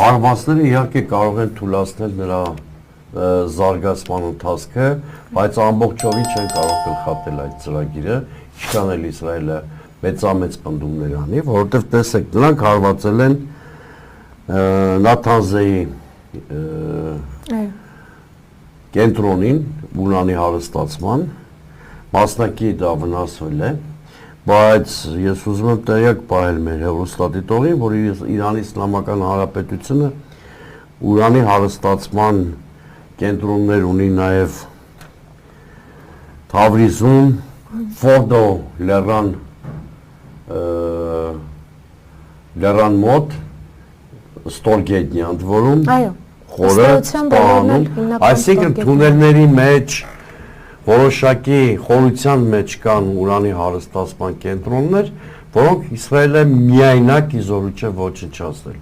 Հարվածները իհարկե կարող են թույլատնել նրա զարգացման ընթացքը, բայց ամբողջովին չեն կարող գլխատել այդ ծրագիրը, ինչքան էլ Իսրայելը մեծամեծ պնդումներ անի, որովհետև տեսեք, նրանք հարվածել են Նաթանզեի կենտրոնին, ուրանի հարստացման, մասնակի դա վնասվել է, բայց ես ուզում եմ տեղյակ պահել մեր հեռուստադիտողին, որ Իրանի Իսլամական Հանրապետությունը ուրանի հարստացման կենտրոններ ունի նաև Թավրիզում, Ֆորդո լեռան մոտ, Ստորգետնի ընդ որում, խորը սպանում, այսինքն թունելների մեջ որոշակի խորության մեջ կան ուրանի հարստացման կենտրոններ, որոնք Իսրայելը միայնակ իզորու չէ ոչնչացնել։